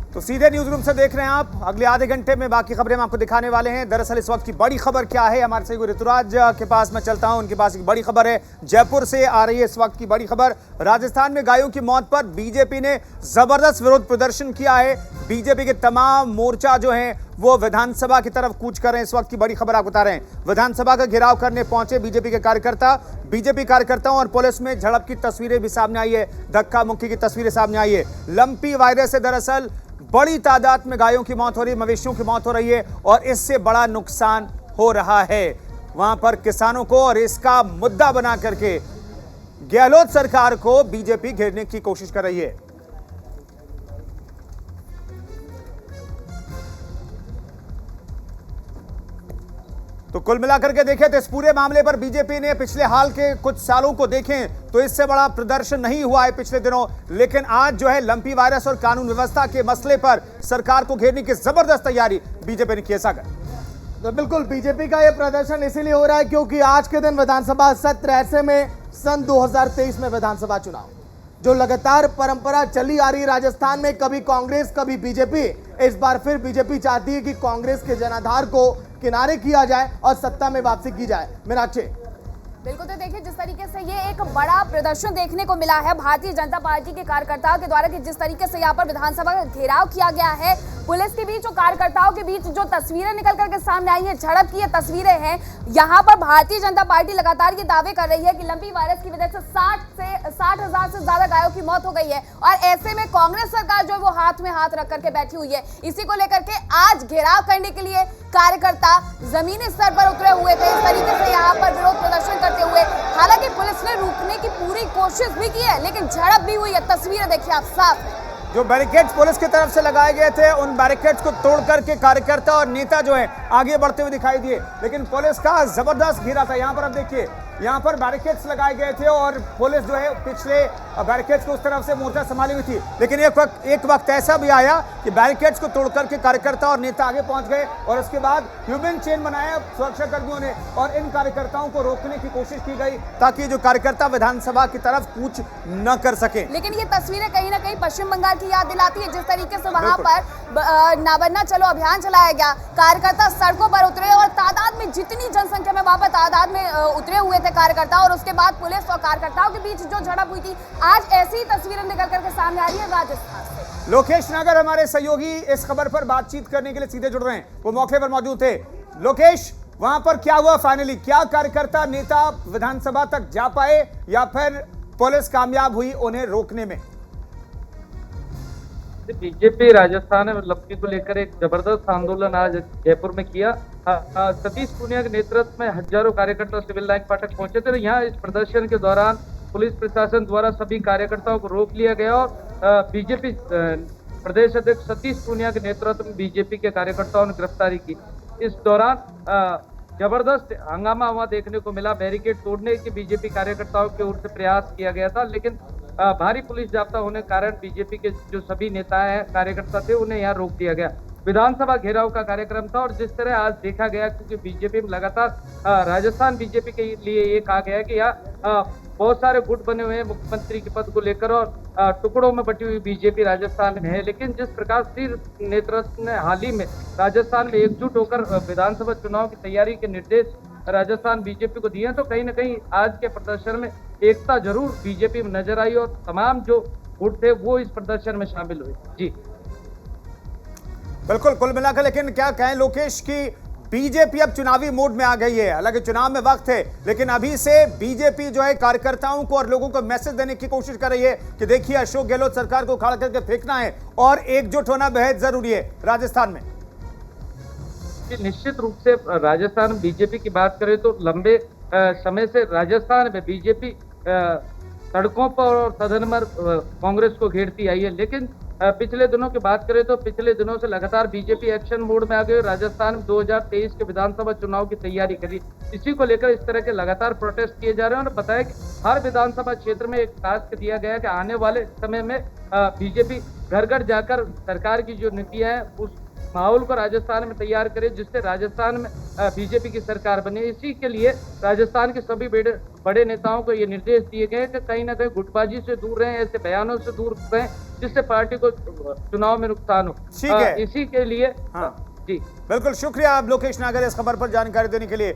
तो सीधे news room से देख रहे हैं आप। अगले आधे घंटे में बाकी खबरें हम आपको दिखाने वाले हैं। दरअसल इस वक्त की बड़ी खबर क्या है, हमारे सहयोगी ऋतुराज के पास मैं चलता हूं। उनके पास एक बड़ी खबर है, जयपुर से आ रही है इस वक्त की बड़ी खबर। राजस्थान में गायों की मौत पर बीजेपी ने जबरदस्त विरोध प्रदर्शन किया है। बीजेपी के तमाम मोर्चा जो हैं वो विधानसभा की तरफ कूच कर रहे हैं। इस वक्त की बड़ी खबर आपको बता रहे हैं। विधानसभा का घेराव करने पहुंचे बीजेपी के कार्यकर्ता। बीजेपी कार्यकर्ताओं और पुलिस में झड़प की तस्वीरें भी सामने आई है, धक्का मुक्की की तस्वीरें सामने आई है। लंपी वायरस से दरअसल बड़ी तादाद में गायों की मौत हो रही है, मवेशियों की मौत हो रही है और इससे बड़ा नुकसान हो रहा है वहां पर किसानों को। और इसका मुद्दा बना करके गहलोत सरकार को बीजेपी घेरने की कोशिश कर रही है। तो कुल मिलाकर के देखें तो इस पूरे मामले पर बीजेपी ने पिछले हाल के कुछ सालों को देखें तो इससे बड़ा प्रदर्शन नहीं हुआ है पिछले दिनों, लेकिन आज जो है लंपी वायरस और कानून व्यवस्था के मसले पर सरकार को घेरने की जबरदस्त तैयारी बीजेपी ने की है। सागर तो बिल्कुल बीजेपी का यह प्रदर्शन इसीलिए हो रहा है क्योंकि आज के दिन विधानसभा सत्र ऐसे में सन 2023 में विधानसभा चुनाव जो लगातार परंपरा चली आ रही राजस्थान में, कभी कांग्रेस कभी बीजेपी। इस बार फिर बीजेपी चाहती है कि कांग्रेस के जनाधार को किनारे किया जाए और सत्ता में वापसी की जाए। मीनाक्षी, बिल्कुल, तो देखिए जिस तरीके से ये एक बड़ा प्रदर्शन देखने को मिला है भारतीय जनता पार्टी के कार्यकर्ताओं के द्वारा कि जिस तरीके से यहाँ पर विधानसभा का घेराव किया गया है, पुलिस के बीच और कार्यकर्ताओं के बीच जो तस्वीरें निकल करके सामने आई है, झड़प की ये तस्वीरें हैं। यहाँ पर भारतीय जनता पार्टी लगातार ये दावे कर रही है कि लंपी वायरस की वजह से 60,000 से ज्यादा गायों की मौत हो गई है और ऐसे में कांग्रेस सरकार जो है वो हाथ में हाथ रख करके बैठी हुई है। इसी को लेकर के आज घेराव करने के लिए कार्यकर्ता जमीनी स्तर पर उतरे हुए थे। इस तरीके से यहाँ पर विरोध प्रदर्शन करते हुए, हालांकि पुलिस ने रोकने की पूरी कोशिश भी की है लेकिन झड़प भी हुई है। तस्वीरें देखिए आप साफ। जो बैरिकेड्स पुलिस की तरफ से लगाए गए थे उन बैरिकेड्स को तोड़ करके कार्यकर्ता और नेता जो है आगे बढ़ते हुए दिखाई दिए, लेकिन पुलिस का जबरदस्त घेरा था। यहाँ पर आप देखिए, यहाँ पर बैरिकेड्स लगाए गए थे और पुलिस जो है पिछले बैरिकेड्स को उस तरफ से मोर्चा संभाली हुई थी। लेकिन एक वक्त ऐसा भी आया कि बैरिकेड्स को तोड़ करके कार्यकर्ता और नेता आगे पहुंच गए और उसके बाद ह्यूमन चेन बनाया सुरक्षा कर्मियों ने और इन कार्यकर्ताओं को रोकने की कोशिश की गई ताकि जो कार्यकर्ता विधानसभा की तरफ कूच न कर सके। लेकिन ये तस्वीरें कहीं ना कहीं पश्चिम बंगाल की याद दिलाती है। जिस तरीके से वहां पर ना बनना चलो अभियान चलाया गया, कार्यकर्ता सड़कों पर उतरे और तादाद में जितनी जनसंख्या में वहां पर तादाद में उतरे हुए थे कार्यकर्ता और उसके बाद पुलिस और कार्यकर्ताओं के बीच जो झड़प हुई थी, आज ऐसी ही तस्वीरें निकल करके सामने आ रही है राजस्थान से। लोकेश नागर हमारे सहयोगी इस खबर पर बातचीत करने के लिए सीधे जुड़ रहे हैं, वो मौके पर मौजूद थे। लोकेश, वहां पर क्या हुआ फाइनली? क्या कार्यकर्ता नेता विधानसभा तक जा पाए या फिर पुलिस कामयाब हुई उन्हें रोकने में? बीजेपी राजस्थान में लंपी को लेकर एक जबरदस्त आंदोलन आज जयपुर में किया। सतीश पूनिया के नेतृत्व में हजारों कार्यकर्ता सिविल लाइन फाटक पहुंचे थे। यहाँ इस प्रदर्शन के दौरान पुलिस प्रशासन द्वारा सभी कार्यकर्ताओं को रोक लिया गया और बीजेपी प्रदेश अध्यक्ष सतीश पूनिया के नेतृत्व में बीजेपी के कार्यकर्ताओं ने गिरफ्तारी की। इस दौरान जबरदस्त हंगामा वहां देखने को मिला। बैरिकेड तोड़ने के बीजेपी कार्यकर्ताओं की ओर से प्रयास किया गया था, लेकिन भारी पुलिस जाब्ता होने के कारण बीजेपी के जो सभी नेता हैं, कार्यकर्ता थे, उन्हें यहाँ रोक दिया गया। विधानसभा घेराव का कार्यक्रम था और जिस तरह आज देखा गया, क्योंकि बीजेपी में लगातार राजस्थान बीजेपी के लिए ये कहा गया कि यहाँ बहुत सारे गुट बने हुए हैं मुख्यमंत्री के पद को लेकर और टुकड़ों में बटी हुई बीजेपी राजस्थान में है। लेकिन जिस प्रकार से नेतृत्व ने हाल ही में राजस्थान में एकजुट होकर विधानसभा चुनाव की तैयारी के निर्देश राजस्थान बीजेपी को दिए, तो कहीं ना कहीं आज के प्रदर्शन में एकता जरूर बीजेपी में नजर आई और तमाम जो गुट थे वो इस प्रदर्शन में शामिल हुए। जी बिल्कुल, कुल मिलाकर लेकिन क्या कहें लोकेश की बीजेपी अब चुनावी मोड में आ गई है। हालांकि चुनाव में वक्त है, लेकिन अभी से बीजेपी जो है कार्यकर्ताओं को और लोगों को मैसेज देने की कोशिश कर रही है कि देखिए अशोक गहलोत सरकार को उखाड़ करके फेंकना है और एकजुट होना बेहद जरूरी है राजस्थान में। निश्चित रूप से राजस्थान बीजेपी की बात करें तो लंबे समय से राजस्थान में बीजेपी सड़कों पर और सदन में कांग्रेस को घेरती आई है। लेकिन पिछले दिनों की बात करें तो पिछले दिनों से लगातार बीजेपी एक्शन मोड में आ गई। राजस्थान में 2023 के विधानसभा चुनाव की तैयारी करी, इसी को लेकर इस तरह के लगातार प्रोटेस्ट किए जा रहे हैं और बताया कि हर विधानसभा क्षेत्र में एक टास्क दिया गया है कि आने वाले समय में बीजेपी घर घर जाकर सरकार की जो नीतियां हैं उस माहौल को राजस्थान में तैयार करे जिससे राजस्थान में बीजेपी की सरकार बने। इसी के लिए राजस्थान के सभी बड़े नेताओं को ये निर्देश दिए गए कि कहीं ना कहीं गुटबाजी से दूर रहें, ऐसे बयानों से दूर रहें जिससे पार्टी को चुनाव में नुकसान हो। ठीक है। इसी के लिए हाँ। जी बिल्कुल शुक्रिया लोकेश नागर इस खबर पर जानकारी देने के लिए।